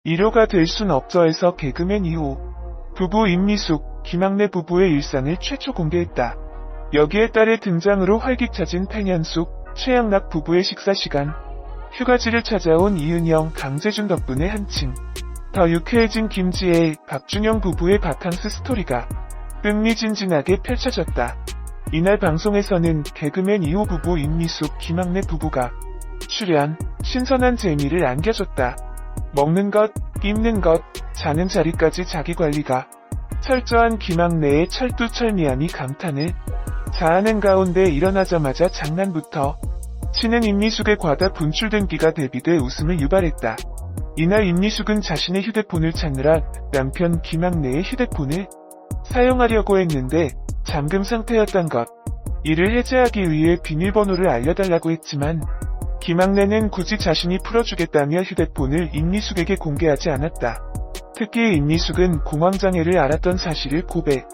1호가 될 순 없어에서 개그맨 2호. 부부 임미숙, 김학래 부부의 일상을 최초 공개했다. 여기에 딸의 등장으로 활기차진 팽현숙, 최양락 부부의 식사시간. 휴가지를 찾아온 이은영, 강재준 덕분에 한층 더 유쾌해진 김지혜, 박준영 부부의 바캉스 스토리가 흥미진진하게 펼쳐졌다. 이날 방송에서는 개그맨 2호 부부 임미숙, 김학래 부부가 출연, 신선한 재미를 안겨줬다. 먹는 것, 입는 것, 자는 자리까지 자기관리가 철저한 김학래의 철두철미함이 감탄을 자아낸 가운데 일어나자마자 장난부터 치는 임미숙의 과다 분출된 기가 대비돼 웃음을 유발했다. 이날 임미숙은 자신의 휴대폰을 찾느라 남편 김학래의 휴대폰을 사용하려고 했는데 잠금 상태였던 것. 이를 해제하기 위해 비밀번호를 알려달라고 했지만 김학래는 굳이 자신이 풀어주겠다며 휴대폰을 임미숙에게 공개하지 않았다. 특히 임미숙은 공황장애를 앓았던 사실을 고백.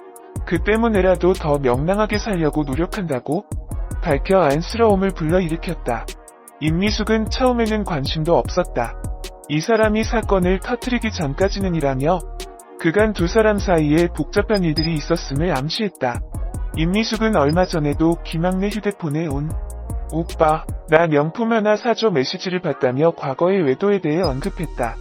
그 때문에라도 더 명랑하게 살려고 노력한다고 밝혀 안쓰러움을 불러일으켰다. 임미숙은 처음에는 관심도 없었다. 이 사람이 사건을 터뜨리기 전까지는 이라며 그간 두 사람 사이에 복잡한 일들이 있었음을 암시했다. 임미숙은 얼마 전에도 김학래 휴대폰에 온 오빠, 나 명품 하나 사줘 메시지를 봤다며 과거의 외도에 대해 언급했다.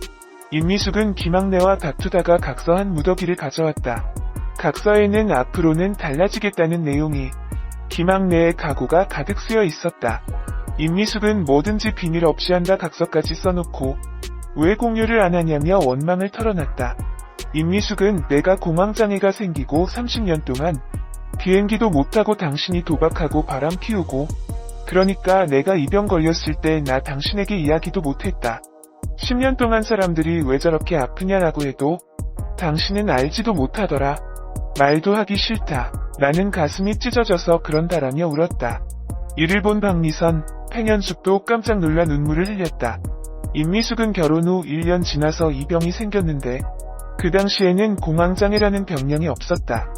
임미숙은 김학래와 다투다가 각서 한 무더기를 가져왔다. 각서에는 앞으로는 달라지겠다는 내용이 김학래의 각오가 가득 쓰여 있었다. 임미숙은 뭐든지 비밀 없이 한다 각서까지 써놓고 왜 공유를 안 하냐며 원망을 털어놨다. 임미숙은 내가 공황장애가 생기고 30년 동안 비행기도 못타고 당신이 도박하고 바람 피우고 그러니까 내가 이 병 걸렸을 때 나 당신에게 이야기도 못했다. 10년 동안 사람들이 왜 저렇게 아프냐라고 해도 당신은 알지도 못하더라. 말도 하기 싫다. 나는 가슴이 찢어져서 그런다라며 울었다. 이를 본 박미선, 팽현숙도 깜짝 놀라 눈물을 흘렸다. 임미숙은 결혼 후 1년 지나서 이 병이 생겼는데 그 당시에는 공황장애라는 병명이 없었다.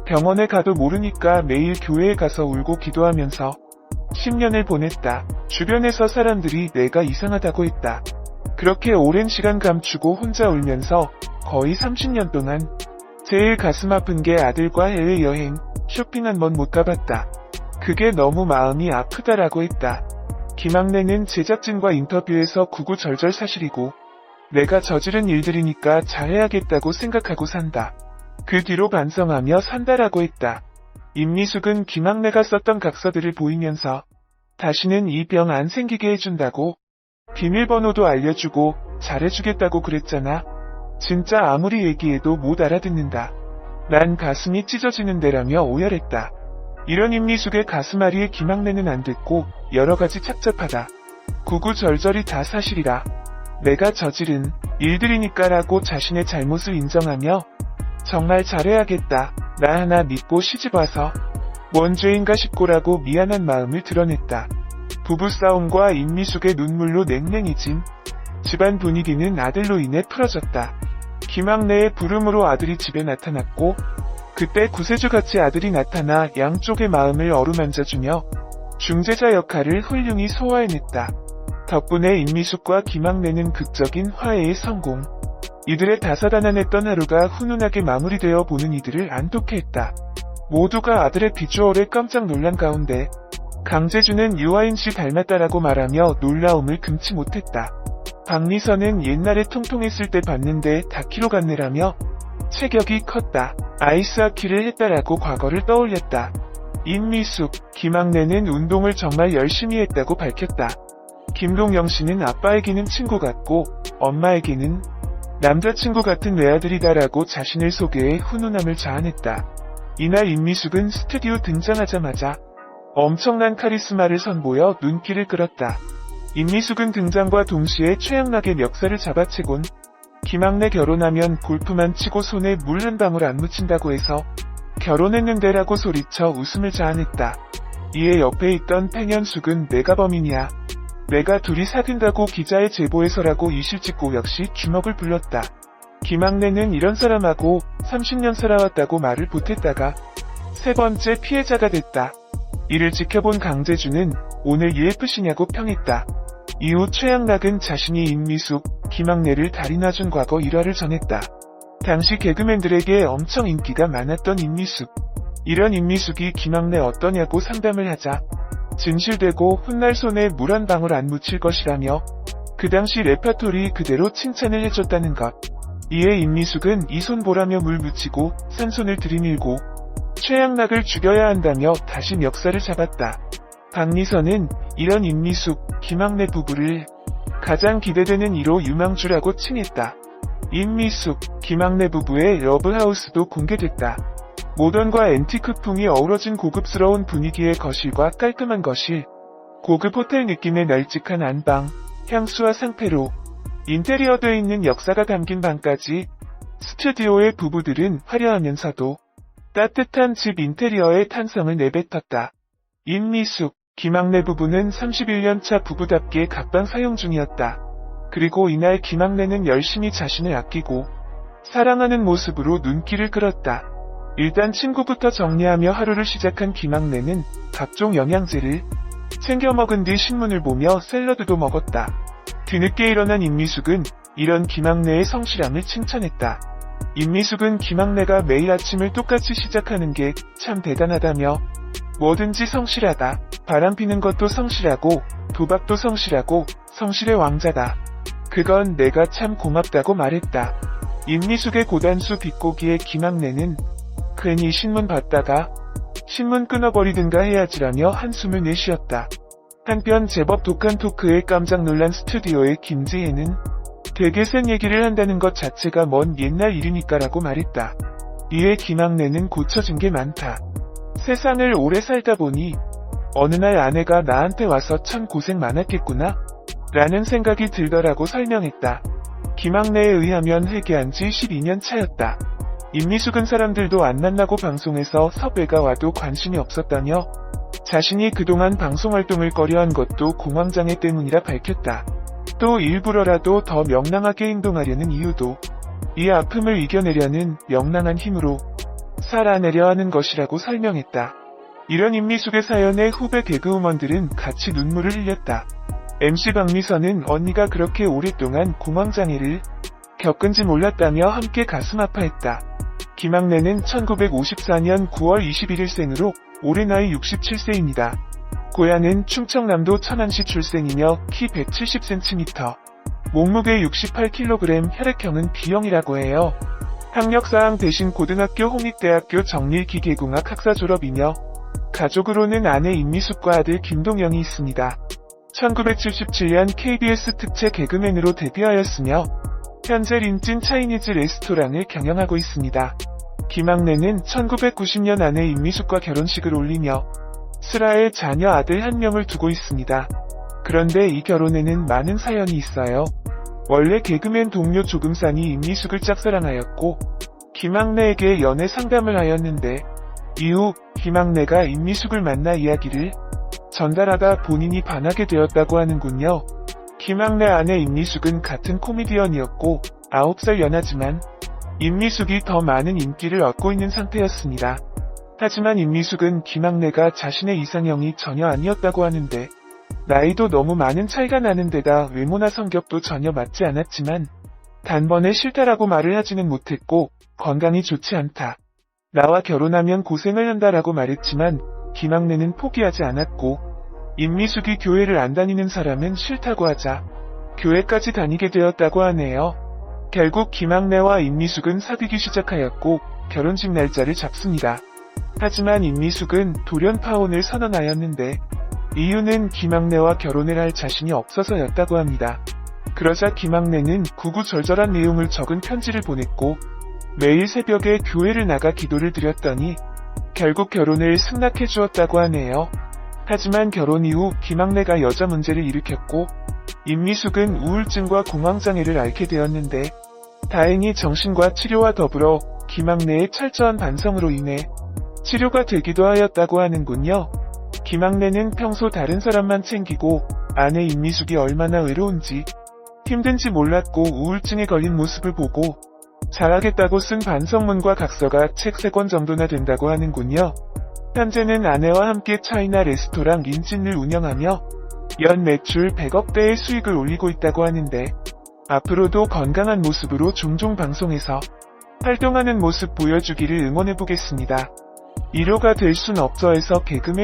병원에 가도 모르니까 매일 교회에 가서 울고 기도하면서 10년을 보냈다. 주변에서 사람들이 내가 이상하다고 했다. 그렇게 오랜 시간 감추고 혼자 울면서 거의 30년 동안 제일 가슴 아픈 게 아들과 해외여행, 쇼핑 한 번 못 가봤다. 그게 너무 마음이 아프다라고 했다. 김학래는 제작진과 인터뷰에서 구구절절 사실이고 내가 저지른 일들이니까 잘해야겠다고 생각하고 산다. 그 뒤로 반성하며 산다라고 했다. 임미숙은 김학래가 썼던 각서들을 보이면서 다시는 이 병 안 생기게 해준다고 비밀번호도 알려주고 잘해주겠다고 그랬잖아. 진짜 아무리 얘기해도 못 알아듣는다. 난 가슴이 찢어지는데라며 오열했다. 이런 임미숙의 가슴앓이에 김학래는 안 됐고 여러가지 착잡하다. 구구절절이 다 사실이라. 내가 저지른 일들이니까라고 자신의 잘못을 인정하며 정말 잘해야겠다. 나 하나 믿고 시집와서 뭔 죄인가 싶고라고 미안한 마음을 드러냈다. 부부싸움과 임미숙의 눈물로 냉랭해진 집안 분위기는 아들로 인해 풀어졌다. 김학래의 부름으로 아들이 집에 나타났고 그때 구세주같이 아들이 나타나 양쪽의 마음을 어루만져주며 중재자 역할을 훌륭히 소화해냈다. 덕분에 임미숙과 김학래는 극적인 화해의 성공. 이들의 다사다난했던 하루가 훈훈하게 마무리되어 보는 이들을 안독해 했다. 모두가 아들의 비주얼에 깜짝 놀란 가운데 강재준은 유아인 씨 닮았다라고 말하며 놀라움을 금치 못했다. 박미선은 옛날에 통통했을 때 봤는데 다키로 갔네라며 체격이 컸다. 아이스하키를 했다라고 과거를 떠올렸다. 임미숙, 김학래는 운동을 정말 열심히 했다고 밝혔다. 김동영 씨는 아빠에게는 친구 같고 엄마에게는 남자친구 같은 외아들이다라고 자신을 소개해 훈훈함을 자아냈다. 이날 임미숙은 스튜디오 등장하자마자 엄청난 카리스마를 선보여 눈길을 끌었다. 임미숙은 등장과 동시에 최양락의 멱살을 잡아채곤 김학래 결혼하면 골프만 치고 손에 물 한 방울 안 묻힌다고 해서 결혼했는데라고 소리쳐 웃음을 자아냈다. 이에 옆에 있던 팽현숙은 내가 범인이야. 내가 둘이 사귄다고 기자의 제보해서라고 이실 찍고 역시 주먹을 불렀다. 김학래는 이런 사람하고 30년 살아왔다고 말을 보탰다가 세 번째 피해자가 됐다. 이를 지켜본 강재준은 오늘 UFC냐고 평했다. 이후 최양락은 자신이 임미숙, 김학래를 달인화준 과거 일화를 전했다. 당시 개그맨들에게 엄청 인기가 많았던 임미숙. 이런 임미숙이 김학래 어떠냐고 상담을 하자 진실되고 훗날 손에 물 한 방울 안 묻힐 것이라며 그 당시 레파토리 그대로 칭찬을 해줬다는 것. 이에 임미숙은 이 손 보라며 물 묻히고 산손을 들이밀고 최양락을 죽여야 한다며 다시 멱살을 잡았다. 박미선은 이런 임미숙, 김학래 부부를 가장 기대되는 1호 유망주라고 칭했다. 임미숙, 김학래 부부의 러브하우스도 공개됐다. 모던과 앤티크풍이 어우러진 고급스러운 분위기의 거실과 깔끔한 거실, 고급 호텔 느낌의 널찍한 안방, 향수와 상태로 인테리어되어 있는 역사가 담긴 방까지 스튜디오의 부부들은 화려하면서도 따뜻한 집 인테리어의 탄성을 내뱉었다. 임미숙, 김학래 부부는 31년차 부부답게 각방 사용 중이었다. 그리고 이날 김학래는 열심히 자신을 아끼고 사랑하는 모습으로 눈길을 끌었다. 일단 친구부터 정리하며 하루를 시작한 김학래는 각종 영양제를 챙겨 먹은 뒤 신문을 보며 샐러드도 먹었다. 뒤늦게 일어난 임미숙은 이런 김학래의 성실함을 칭찬했다. 임미숙은 김학래가 매일 아침을 똑같이 시작하는 게 참 대단하다며 뭐든지 성실하다, 바람피는 것도 성실하고 도박도 성실하고 성실의 왕자다. 그건 내가 참 고맙다고 말했다. 임미숙의 고단수 비꼬기에 김학래는 괜히 신문 봤다가 신문 끊어버리든가 해야지라며 한숨을 내쉬었다. 한편 제법 독한 토크에 깜짝 놀란 스튜디오의 김지혜는 되게 센 얘기를 한다는 것 자체가 먼 옛날 일이니까라고 말했다. 이에 김학래는 고쳐진 게 많다. 세상을 오래 살다 보니 어느 날 아내가 나한테 와서 참 고생 많았겠구나 라는 생각이 들더라고 설명했다. 김학래에 의하면 회개한 지 12년 차였다. 임미숙은 사람들도 안 만나고 방송에서 섭외가 와도 관심이 없었다며 자신이 그동안 방송활동을 꺼려한 것도 공황장애 때문이라 밝혔다. 또 일부러라도 더 명랑하게 행동하려는 이유도 이 아픔을 이겨내려는 명랑한 힘으로 살아내려 하는 것이라고 설명했다. 이런 임미숙의 사연에 후배 개그우먼들은 같이 눈물을 흘렸다. MC 박미선은 언니가 그렇게 오랫동안 공황장애를 겪은지 몰랐다며 함께 가슴 아파했다. 김학래는 1954년 9월 21일 생으로 올해 나이 67세입니다. 고향은 충청남도 천안시 출생이며 키 170cm, 몸무게 68kg, 혈액형은 B형이라고 해요. 학력사항 대신 고등학교 홍익대학교 정밀기계공학 학사 졸업이며 가족으로는 아내 임미숙과 아들 김동영이 있습니다. 1977년 KBS 특채 개그맨으로 데뷔하였으며 현재 린찐 차이니즈 레스토랑을 경영하고 있습니다. 김학래는 1990년 아내 임미숙과 결혼식을 올리며 슬아의 자녀 아들 한 명을 두고 있습니다. 그런데 이 결혼에는 많은 사연이 있어요. 원래 개그맨 동료 조금산이 임미숙을 짝사랑하였고 김학래에게 연애 상담을 하였는데 이후 김학래가 임미숙을 만나 이야기를 전달하다 본인이 반하게 되었다고 하는군요. 김학래 아내 임미숙은 같은 코미디언이었고 9살 연하지만 임미숙이 더 많은 인기를 얻고 있는 상태였습니다. 하지만 임미숙은 김학래가 자신의 이상형이 전혀 아니었다고 하는데 나이도 너무 많은 차이가 나는 데다 외모나 성격도 전혀 맞지 않았지만 단번에 싫다라고 말을 하지는 못했고 건강이 좋지 않다. 나와 결혼하면 고생을 한다라고 말했지만 김학래는 포기하지 않았고 임미숙이 교회를 안 다니는 사람은 싫다고 하자 교회까지 다니게 되었다고 하네요. 결국 김학래와 임미숙은 사귀기 시작하였고 결혼식 날짜를 잡습니다. 하지만 임미숙은 돌연파혼을 선언하였는데 이유는 김학래와 결혼을 할 자신이 없어서였다고 합니다. 그러자 김학래는 구구절절한 내용을 적은 편지를 보냈고 매일 새벽에 교회를 나가 기도를 드렸더니 결국 결혼을 승낙해 주었다고 하네요. 하지만 결혼 이후 김학래가 여자 문제를 일으켰고 임미숙은 우울증과 공황장애를 앓게 되었는데 다행히 정신과 치료와 더불어 김학래의 철저한 반성으로 인해 치료가 되기도 하였다고 하는군요. 김학래는 평소 다른 사람만 챙기고 아내 임미숙이 얼마나 외로운지 힘든지 몰랐고 우울증에 걸린 모습을 보고 잘하겠다고 쓴 반성문과 각서가 책 3권 정도나 된다고 하는군요. 현재는 아내와 함께 차이나 레스토랑 린찐을 운영하며 연 매출 100억대의 수익을 올리고 있다고 하는데 앞으로도 건강한 모습으로 종종 방송에서 활동하는 모습 보여주기를 응원해보겠습니다. 1호가 될 순 없어에서 개그맨